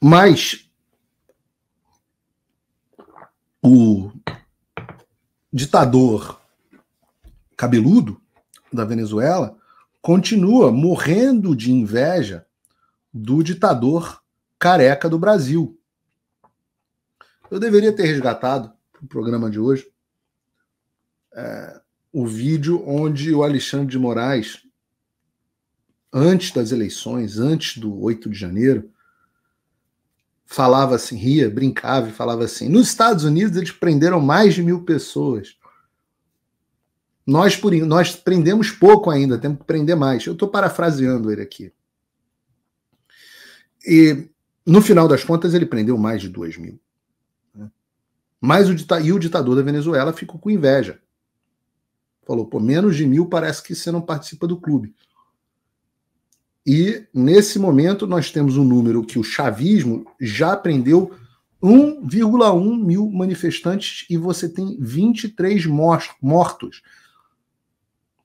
Mas o ditador cabeludo da Venezuela continua morrendo de inveja do ditador careca do Brasil. Eu deveria ter resgatado no programa de hoje o vídeo onde o Alexandre de Moraes, antes das eleições, antes do 8 de janeiro, falava assim, ria, brincava e falava assim: nos Estados Unidos eles prenderam mais de 1.000 pessoas. Nós prendemos pouco ainda, temos que prender mais. Eu estou parafraseando ele aqui. E, no final das contas, ele prendeu mais de 2.000. Mas o ditador da Venezuela ficou com inveja. Falou, pô, menos de 1.000 parece que você não participa do clube. E, nesse momento, nós temos um número que o chavismo já prendeu 1,1 mil manifestantes e você tem 23 mortos.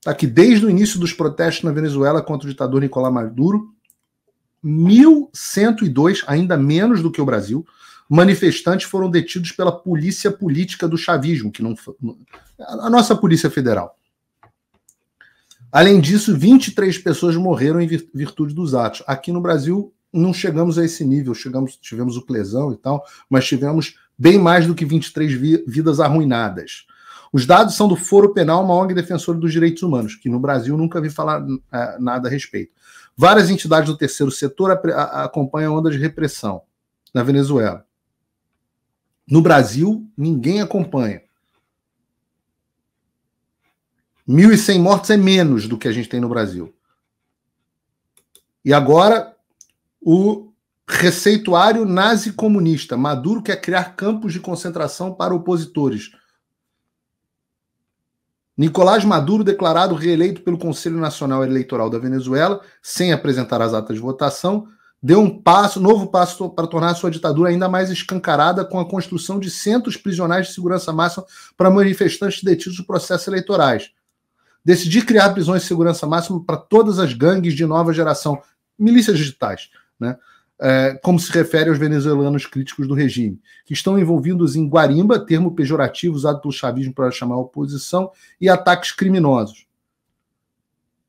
Tá aqui, desde o início dos protestos na Venezuela contra o ditador Nicolás Maduro, 1.102, ainda menos do que o Brasil, manifestantes foram detidos pela polícia política do chavismo, que não a nossa Polícia Federal. Além disso, 23 pessoas morreram em virtude dos atos. Aqui no Brasil não chegamos a esse nível, tivemos o Clesão e tal, mas tivemos bem mais do que 23 vidas arruinadas. Os dados são do Foro Penal, uma ONG defensora dos direitos humanos, que no Brasil nunca vi falar nada a respeito. Várias entidades do terceiro setor acompanham a onda de repressão na Venezuela. No Brasil, ninguém acompanha. 1.100 mortos é menos do que a gente tem no Brasil. E agora, o receituário nazi-comunista. Maduro quer criar campos de concentração para opositores. Nicolás Maduro, declarado reeleito pelo Conselho Nacional Eleitoral da Venezuela, sem apresentar as atas de votação, deu novo passo para tornar sua ditadura ainda mais escancarada com a construção de centros prisionais de segurança máxima para manifestantes detidos nos processos eleitorais. Decidir criar prisões de segurança máxima para todas as gangues de nova geração, milícias digitais, né? Como se refere aos venezuelanos críticos do regime, que estão envolvidos em guarimba, termo pejorativo usado pelo chavismo para chamar a oposição, e ataques criminosos.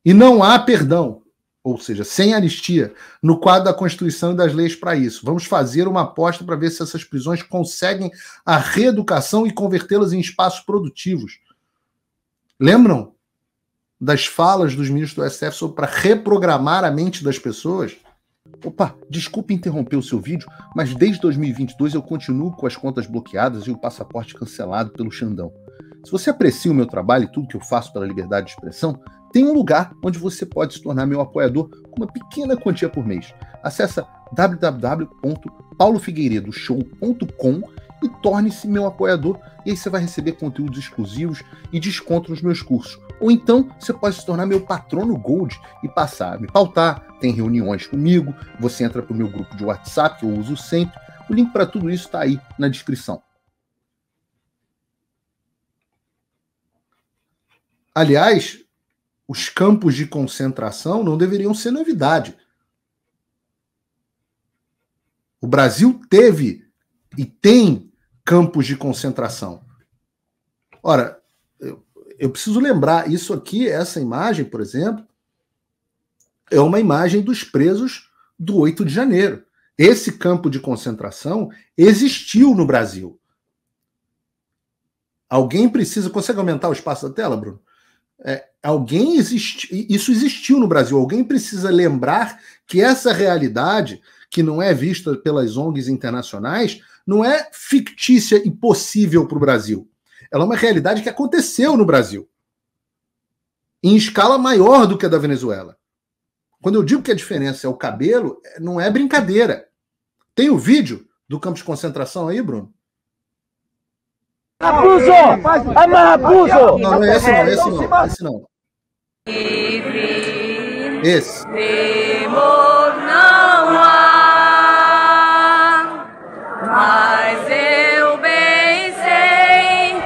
E não há perdão, ou seja, sem anistia, no quadro da Constituição e das leis para isso. Vamos fazer uma aposta para ver se essas prisões conseguem a reeducação e convertê-las em espaços produtivos. Lembram das falas dos ministros do STF sobre para reprogramar a mente das pessoas? Opa, desculpe interromper o seu vídeo, mas desde 2022 eu continuo com as contas bloqueadas e o passaporte cancelado pelo Xandão. Se você aprecia o meu trabalho e tudo que eu faço pela liberdade de expressão, tem um lugar onde você pode se tornar meu apoiador com uma pequena quantia por mês. Acesse www.paulofigueiredoshow.com e torne-se meu apoiador, e aí você vai receber conteúdos exclusivos e desconto nos meus cursos. Ou então você pode se tornar meu patrono Gold e passar a me pautar, tem reuniões comigo, você entra para o meu grupo de WhatsApp, que eu uso sempre. O link para tudo isso está aí na descrição. Aliás, os campos de concentração não deveriam ser novidade. O Brasil teve e tem campos de concentração. Ora, eu preciso lembrar, isso aqui, essa imagem, por exemplo, é uma imagem dos presos do 8 de janeiro. Esse campo de concentração existiu no Brasil. Alguém precisa... Consegue aumentar o espaço da tela, Bruno? Isso existiu no Brasil. Alguém precisa lembrar que essa realidade, que não é vista pelas ONGs internacionais, não é fictícia e possível para o Brasil. Ela é uma realidade que aconteceu no Brasil, em escala maior do que a da Venezuela. Quando eu digo que a diferença é o cabelo, não é brincadeira. Tem o vídeo do campo de concentração aí, Bruno? Raposo! Raposo! Não, não é esse não, esse não, esse não. Esse. Temor não há, mas eu bem sei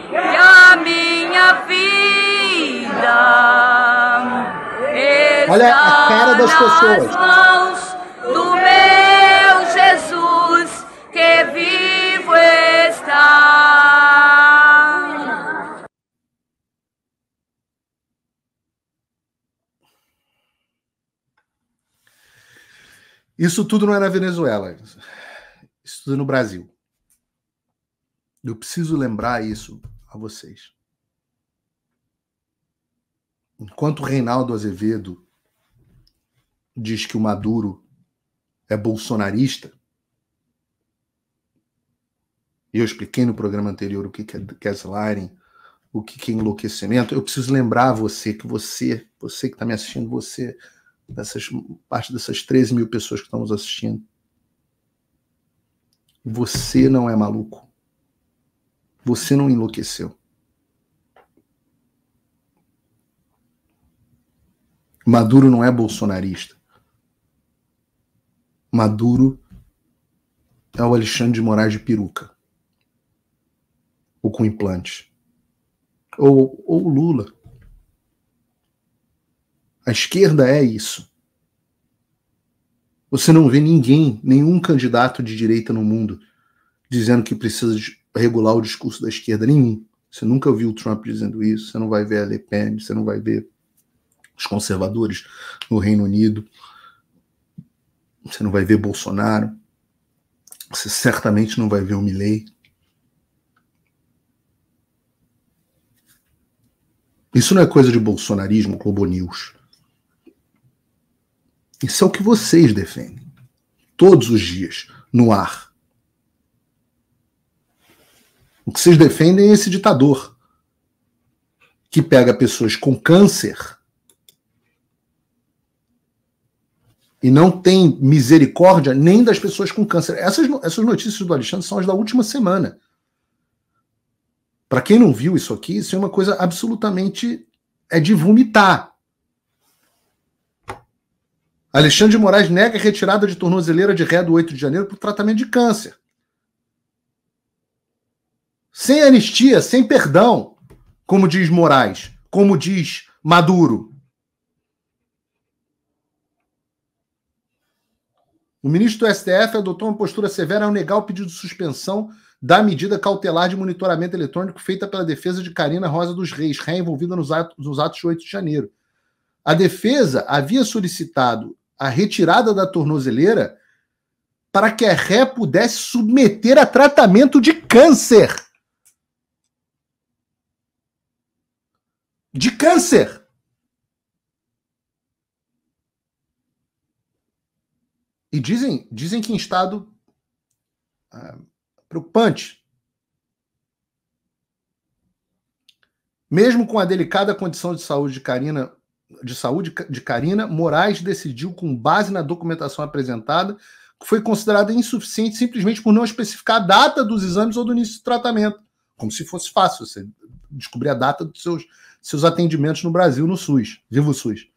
que a minha vida olha a cara das pessoas. Isso tudo não é na Venezuela. Isso tudo é no Brasil. Eu preciso lembrar isso a vocês. Enquanto o Reinaldo Azevedo diz que o Maduro é bolsonarista, e eu expliquei no programa anterior o que é gaslighting, o que é enlouquecimento, eu preciso lembrar você que você que está me assistindo, parte dessas 13 mil pessoas que estão nos assistindo, você não é maluco. Você não enlouqueceu. Maduro não é bolsonarista. Maduro é o Alexandre de Moraes de peruca. Ou com implante. Ou o Lula. A esquerda é isso. Você não vê nenhum candidato de direita no mundo dizendo que precisa regular o discurso da esquerda. Nenhum. Você nunca ouviu o Trump dizendo isso. Você não vai ver a Le Pen. Você não vai ver os conservadores no Reino Unido. Você não vai ver Bolsonaro. Você certamente não vai ver o Milei. Isso não é coisa de bolsonarismo, Globo News. Isso é o que vocês defendem. Todos os dias, no ar. O que vocês defendem é esse ditador que pega pessoas com câncer e não tem misericórdia nem das pessoas com câncer. Essas notícias do Alexandre são as da última semana. Para quem não viu isso aqui, isso é uma coisa absolutamente... é de vomitar. Alexandre de Moraes nega a retirada de tornozeleira de ré do 8 de janeiro por tratamento de câncer. Sem anistia, sem perdão, como diz Moraes, como diz Maduro. O ministro do STF adotou uma postura severa ao negar o pedido de suspensão da medida cautelar de monitoramento eletrônico feita pela defesa de Karina Rosa dos Reis, ré envolvida nos atos de 8 de janeiro. A defesa havia solicitado a retirada da tornozeleira para que a ré pudesse submeter a tratamento de câncer. De câncer! E dizem que em estado preocupante. Mesmo com a delicada condição de saúde de Karina, Moraes decidiu, com base na documentação apresentada, que foi considerada insuficiente simplesmente por não especificar a data dos exames ou do início do tratamento. Como se fosse fácil você descobrir a data dos seus atendimentos no Brasil, no SUS. Viva o SUS.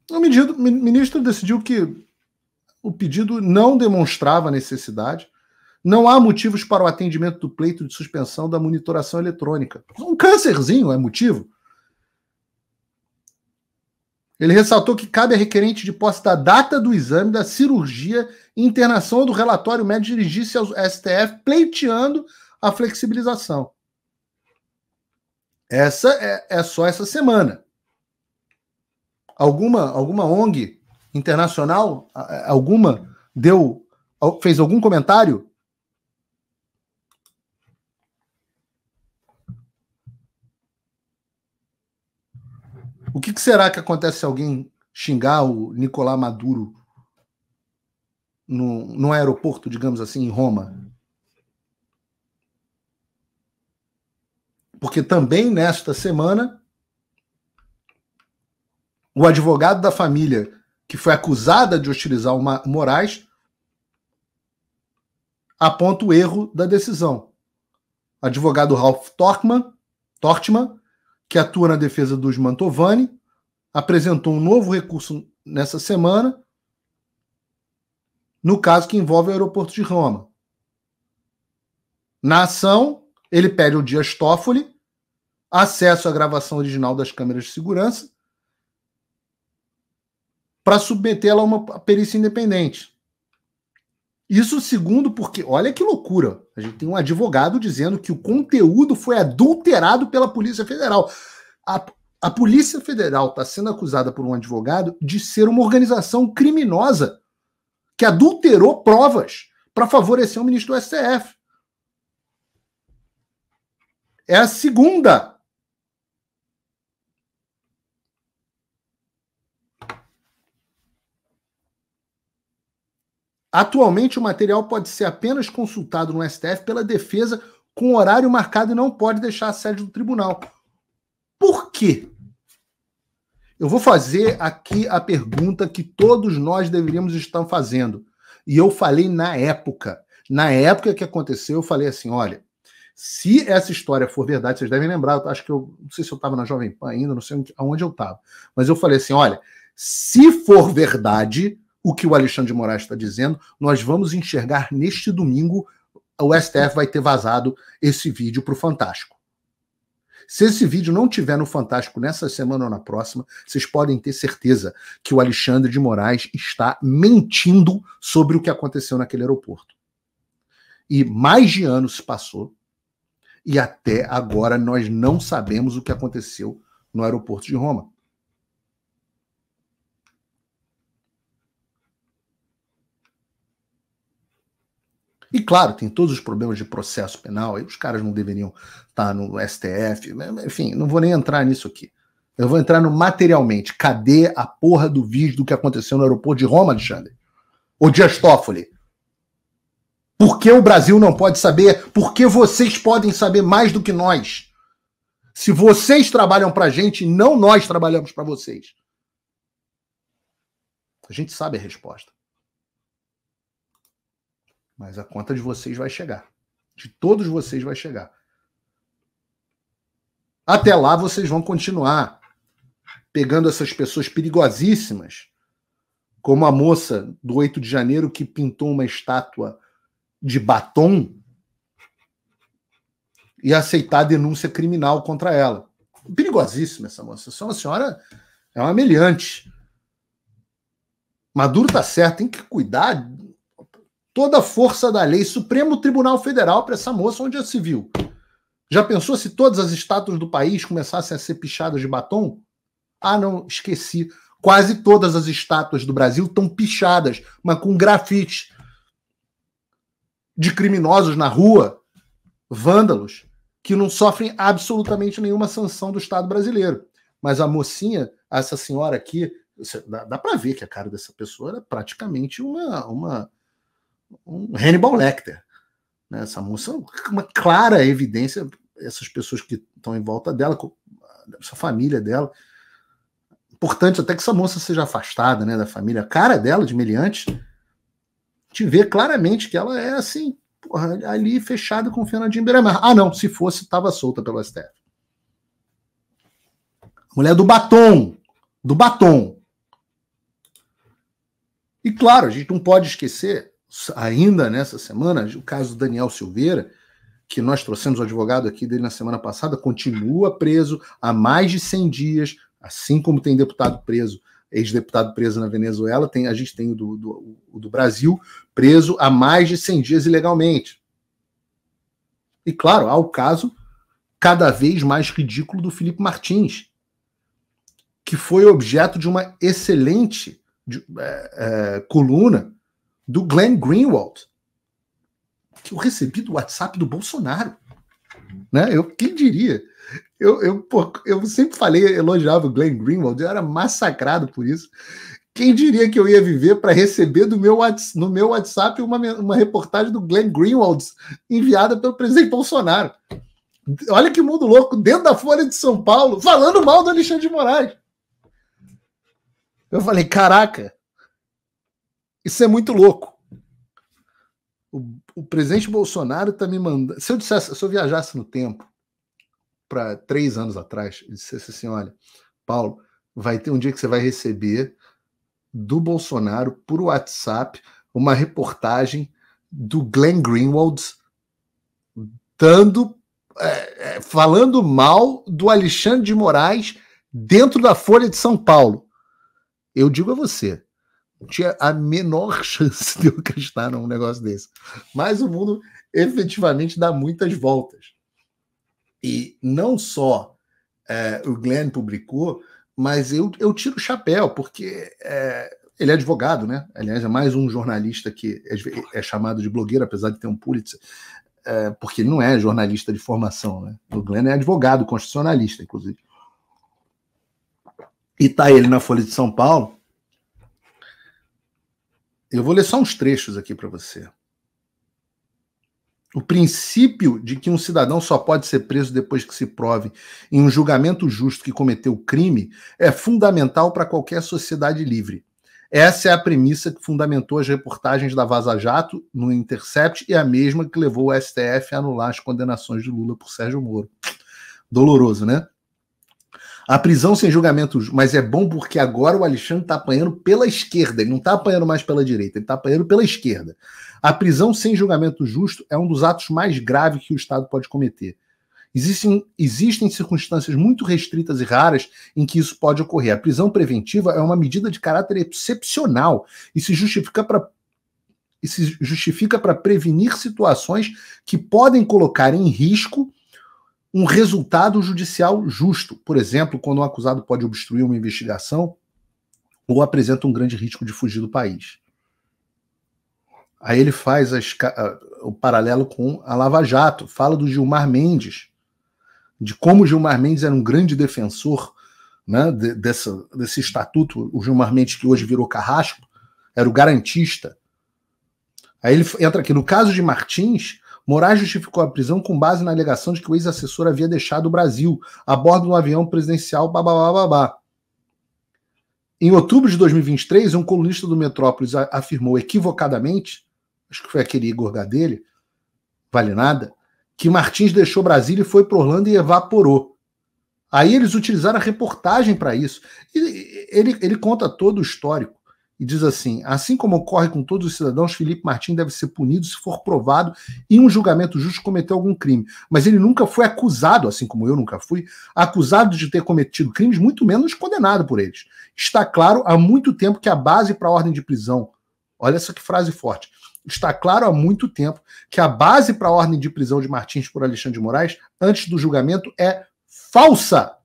O ministro decidiu que o pedido não demonstrava necessidade, não há motivos para o atendimento do pleito de suspensão da monitoração eletrônica. Um câncerzinho é motivo. Ele ressaltou que cabe a requerente de posse da data do exame, da cirurgia, internação ou do relatório médico dirigir-se ao STF pleiteando a flexibilização. Essa é só essa semana. Alguma ONG internacional, fez algum comentário? O que será que acontece se alguém xingar o Nicolás Maduro no aeroporto, digamos assim, em Roma? Porque também nesta semana, o advogado da família que foi acusada de hostilizar o Moraes aponta o erro da decisão. O advogado Ralph Tortman, que atua na defesa dos Mantovani, apresentou um novo recurso nessa semana no caso que envolve o aeroporto de Roma. Na ação, ele pede ao Dias Toffoli acesso à gravação original das câmeras de segurança para submetê-la a uma perícia independente. Isso segundo porque, olha que loucura, a gente tem um advogado dizendo que o conteúdo foi adulterado pela Polícia Federal. A Polícia Federal está sendo acusada por um advogado de ser uma organização criminosa que adulterou provas para favorecer o ministro do STF. É a segunda. Atualmente, o material pode ser apenas consultado no STF pela defesa com horário marcado e não pode deixar a sede do tribunal. Por quê? Eu vou fazer aqui a pergunta que todos nós deveríamos estar fazendo. E eu falei na época que aconteceu, eu falei assim, olha, se essa história for verdade, vocês devem lembrar, eu acho que eu não sei se eu estava na Jovem Pan ainda, não sei aonde eu estava, mas eu falei assim, olha, se for verdade o que o Alexandre de Moraes está dizendo, nós vamos enxergar neste domingo, o STF vai ter vazado esse vídeo para o Fantástico. Se esse vídeo não tiver no Fantástico nessa semana ou na próxima, vocês podem ter certeza que o Alexandre de Moraes está mentindo sobre o que aconteceu naquele aeroporto. E mais de anos se passou e até agora nós não sabemos o que aconteceu no aeroporto de Roma. E claro, tem todos os problemas de processo penal, aí os caras não deveriam estar no STF, enfim, não vou nem entrar nisso aqui. Eu vou entrar no materialmente. Cadê a porra do vídeo do que aconteceu no aeroporto de Roma, Alexandre? Ou Dias Toffoli? Por que o Brasil não pode saber? Por que vocês podem saber mais do que nós? Se vocês trabalham pra gente, não nós trabalhamos pra vocês. A gente sabe a resposta. Mas a conta de vocês vai chegar. De todos vocês vai chegar. Até lá vocês vão continuar pegando essas pessoas perigosíssimas, como a moça do 8 de janeiro que pintou uma estátua de batom e aceitar a denúncia criminal contra ela. Perigosíssima essa moça. Essa senhora é uma meliante. Maduro tá certo, tem que cuidar toda a força da lei, Supremo Tribunal Federal para essa moça, onde já se viu. Já pensou se todas as estátuas do país começassem a ser pichadas de batom? Ah, não, esqueci. Quase todas as estátuas do Brasil estão pichadas, mas com grafite de criminosos na rua, vândalos, que não sofrem absolutamente nenhuma sanção do Estado brasileiro. Mas a mocinha, essa senhora aqui, dá para ver que a cara dessa pessoa era praticamente um Hannibal Lecter. Né? Essa moça, uma clara evidência, essas pessoas que estão em volta dela, essa família dela. Importante até que essa moça seja afastada, né, da família. A cara dela, de meliante, te vê claramente que ela é assim, porra, ali fechada com o Fernandinho Beiramar. Ah, não, se fosse, estava solta pelo STF. Mulher do batom. Do batom. E claro, a gente não pode esquecer, ainda nessa semana, o caso do Daniel Silveira, que nós trouxemos o advogado aqui dele na semana passada, continua preso há mais de 100 dias, assim como tem deputado preso, ex-deputado preso na Venezuela, a gente tem o do Brasil preso há mais de 100 dias ilegalmente. E claro, há o caso cada vez mais ridículo do Felipe Martins, que foi objeto de uma excelente coluna do Glenn Greenwald, que eu recebi do WhatsApp do Bolsonaro. Né? Quem diria? Eu sempre elogiava o Glenn Greenwald, eu era massacrado por isso. Quem diria que eu ia viver para receber no meu WhatsApp uma reportagem do Glenn Greenwald enviada pelo presidente Bolsonaro? Olha que mundo louco, dentro da Folha de São Paulo, falando mal do Alexandre de Moraes. Eu falei, caraca, isso é muito louco. O presidente Bolsonaro está me mandando... Se eu viajasse no tempo, para 3 anos atrás, e dissesse assim, olha, Paulo, vai ter um dia que você vai receber do Bolsonaro, por WhatsApp, uma reportagem do Glenn Greenwald falando mal do Alexandre de Moraes dentro da Folha de São Paulo. Eu digo a você, não tinha a menor chance de eu acreditar num negócio desse. Mas o mundo efetivamente dá muitas voltas. E não só o Glenn publicou, mas eu tiro o chapéu, porque ele é advogado, né? Aliás, é mais um jornalista que é chamado de blogueiro, apesar de ter um Pulitzer, porque ele não é jornalista de formação, né? O Glenn é advogado, constitucionalista, inclusive. E tá ele na Folha de São Paulo. Eu vou ler só uns trechos aqui para você. O princípio de que um cidadão só pode ser preso depois que se prove em um julgamento justo que cometeu crime é fundamental para qualquer sociedade livre. Essa é a premissa que fundamentou as reportagens da Vaza Jato no Intercept e a mesma que levou o STF a anular as condenações de Lula por Sérgio Moro. Doloroso, né? A prisão sem julgamento, mas é bom porque agora o Alexandre está apanhando pela esquerda, ele não está apanhando mais pela direita, ele está apanhando pela esquerda. A prisão sem julgamento justo é um dos atos mais graves que o Estado pode cometer. Existem circunstâncias muito restritas e raras em que isso pode ocorrer. A prisão preventiva é uma medida de caráter excepcional e se justifica para prevenir situações que podem colocar em risco um resultado judicial justo. Por exemplo, quando um acusado pode obstruir uma investigação ou apresenta um grande risco de fugir do país. Aí ele faz o paralelo com a Lava Jato, fala do Gilmar Mendes, de como o Gilmar Mendes era um grande defensor, né, desse estatuto. O Gilmar Mendes, que hoje virou carrasco, era o garantista. Aí ele entra aqui. No caso de Martins, Moraes justificou a prisão com base na alegação de que o ex-assessor havia deixado o Brasil a bordo de um avião presidencial, babá. Em outubro de 2023, um colunista do Metrópolis afirmou equivocadamente, acho que foi aquele Igor Gadelha, vale nada, que Martins deixou Brasília e foi para Orlando e evaporou. Aí eles utilizaram a reportagem para isso. E ele conta todo o histórico. E diz assim como ocorre com todos os cidadãos, Felipe Martins deve ser punido se for provado em um julgamento justo cometeu algum crime. Mas ele nunca foi acusado, assim como eu nunca fui, acusado de ter cometido crimes, muito menos condenado por eles. Está claro há muito tempo que a base para a ordem de prisão, olha essa que frase forte, está claro há muito tempo que a base para a ordem de prisão de Martins por Alexandre de Moraes, antes do julgamento, é falsa.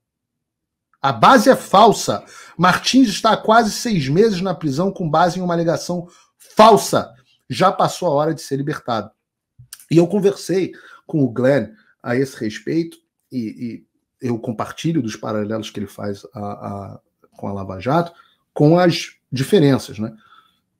A base é falsa. Martins está há quase 6 meses na prisão com base em uma alegação falsa. Já passou a hora de ser libertado. E eu conversei com o Glenn a esse respeito e eu compartilho dos paralelos que ele faz com a Lava Jato com as diferenças, né?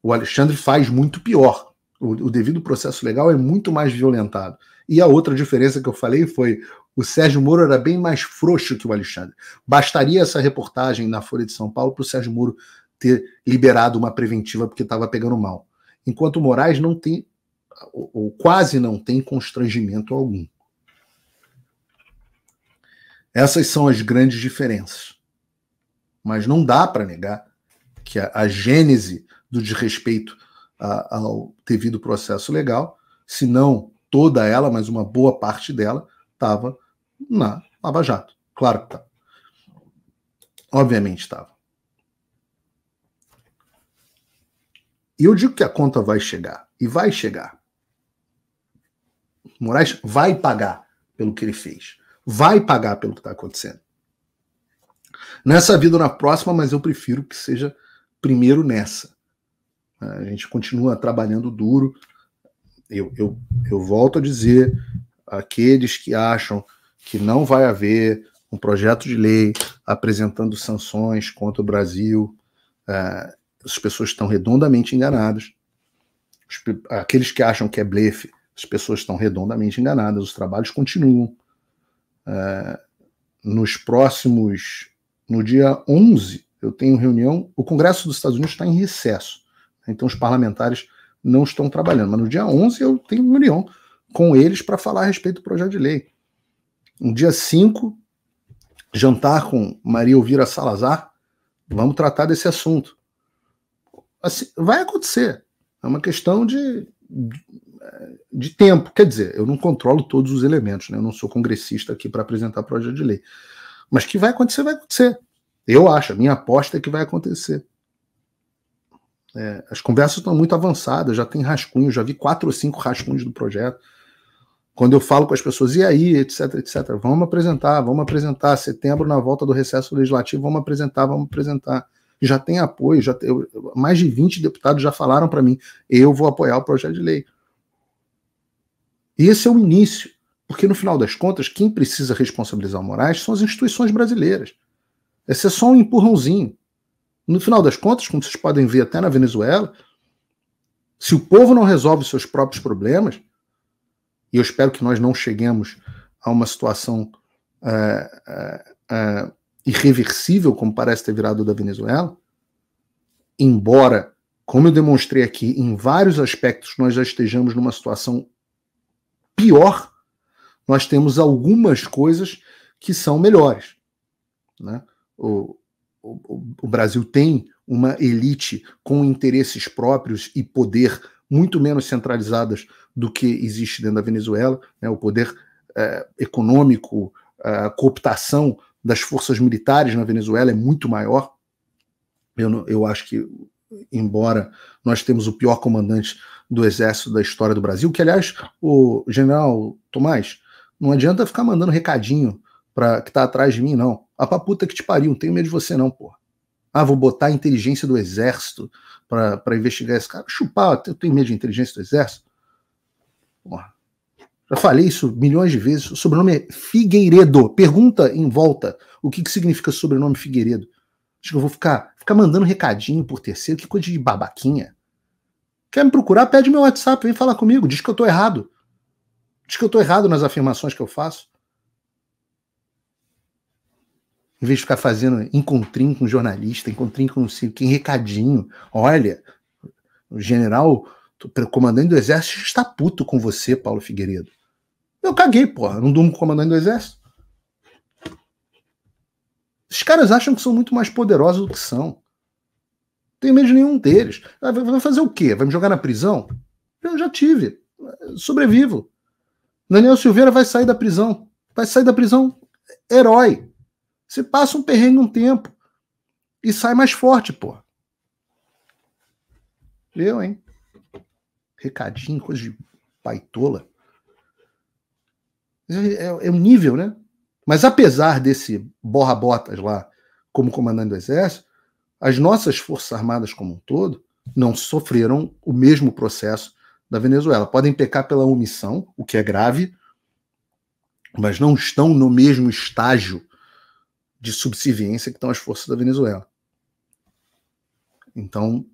O Alexandre faz muito pior. O devido processo legal é muito mais violentado. E a outra diferença que eu falei foi o Sérgio Moro era bem mais frouxo que o Alexandre. Bastaria essa reportagem na Folha de São Paulo para o Sérgio Moro ter liberado uma preventiva porque estava pegando mal. Enquanto o Moraes não tem, ou quase não tem, constrangimento algum. Essas são as grandes diferenças. Mas não dá para negar que a gênese do desrespeito ao devido processo legal, se não toda ela, mas uma boa parte dela, estava na Lava Jato. Claro que estava. Obviamente estava. E eu digo que a conta vai chegar. E vai chegar. Moraes vai pagar pelo que ele fez. Vai pagar pelo que está acontecendo. Nessa vida ou na próxima, mas eu prefiro que seja primeiro nessa. A gente continua trabalhando duro. Eu volto a dizer, aqueles que acham que não vai haver um projeto de lei apresentando sanções contra o Brasil, as pessoas estão redondamente enganadas. Aqueles que acham que é blefe, as pessoas estão redondamente enganadas. Os trabalhos continuam. No dia 11, eu tenho reunião. O Congresso dos Estados Unidos está em recesso, então os parlamentares não estão trabalhando. Mas no dia 11 eu tenho reunião com eles para falar a respeito do projeto de lei. No dia 5, jantar com Maria Elvira Salazar, vamos tratar desse assunto. Assim, vai acontecer. É uma questão de tempo. Quer dizer, eu não controlo todos os elementos, né? Eu não sou congressista aqui para apresentar projeto de lei. Mas que vai acontecer, vai acontecer. Eu acho, a minha aposta é que vai acontecer. As conversas estão muito avançadas, já tem rascunho, já vi 4 ou 5 rascunhos do projeto. Quando eu falo com as pessoas, e aí, etc, etc, vamos apresentar, setembro, na volta do recesso legislativo, vamos apresentar. Já tem apoio, mais de 20 deputados já falaram para mim, eu vou apoiar o projeto de lei. E esse é o início, porque no final das contas, quem precisa responsabilizar o Moraes são as instituições brasileiras. Esse é só um empurrãozinho. No final das contas, como vocês podem ver até na Venezuela, se o povo não resolve os seus próprios problemas, e eu espero que nós não cheguemos a uma situação irreversível, como parece ter virado da Venezuela, embora, como eu demonstrei aqui, em vários aspectos nós já estejamos numa situação pior, nós temos algumas coisas que são melhores, né? O Brasil tem uma elite com interesses próprios e poder muito menos centralizadas do que existe dentro da Venezuela, né? O poder econômico, a cooptação das forças militares na Venezuela é muito maior. Eu acho que, embora nós temos o pior comandante do exército da história do Brasil, que, aliás, o general Tomás, não adianta ficar mandando recadinho para que tá atrás de mim, não. A pra puta que te pariu, não tenho medo de você não, porra. Ah, vou botar a inteligência do exército para investigar esse cara. Chupar, eu tenho medo de inteligência do exército? Porra. Já falei isso milhões de vezes. O sobrenome é Figueiredo. Pergunta em volta o que significa sobrenome Figueiredo. Acho que eu vou ficar mandando recadinho por terceiro. Que coisa de babaquinha. Quer me procurar? Pede meu WhatsApp, vem falar comigo. Diz que eu tô errado. Diz que eu tô errado nas afirmações que eu faço. Em vez de ficar fazendo encontrinho com jornalista, encontrinho com quem recadinho. Olha, o general, o comandante do exército está puto com você, Paulo Figueiredo. Eu caguei, porra. Não durmo com o comandante do exército. Esses caras acham que são muito mais poderosos do que são. Não tenho medo de nenhum deles. Vai fazer o quê? Vai me jogar na prisão? Eu já tive. Sobrevivo. Daniel Silveira vai sair da prisão. Vai sair da prisão herói. Você passa um perrengue um tempo e sai mais forte, pô. Eu, hein? Recadinho, coisa de baitola. É um nível, né? Mas apesar desse borra-botas lá como comandante do exército, as nossas forças armadas como um todo não sofreram o mesmo processo da Venezuela. Podem pecar pela omissão, o que é grave, mas não estão no mesmo estágio de subserviência que estão as forças da Venezuela. Então,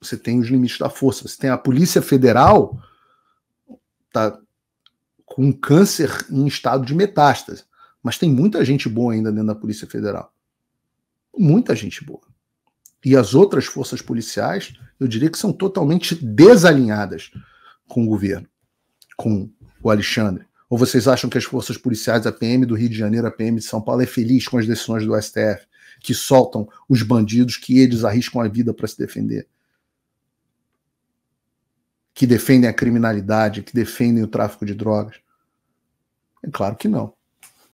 você tem os limites da força. Você tem a Polícia Federal, tá com um câncer em estado de metástase, mas tem muita gente boa ainda dentro da Polícia Federal. Muita gente boa. E as outras forças policiais, eu diria que são totalmente desalinhadas com o governo, com o Alexandre. Ou vocês acham que as forças policiais, a PM do Rio de Janeiro, a PM de São Paulo, é feliz com as decisões do STF, que soltam os bandidos, que eles arriscam a vida para se defender? Que defendem a criminalidade, que defendem o tráfico de drogas? É claro que não.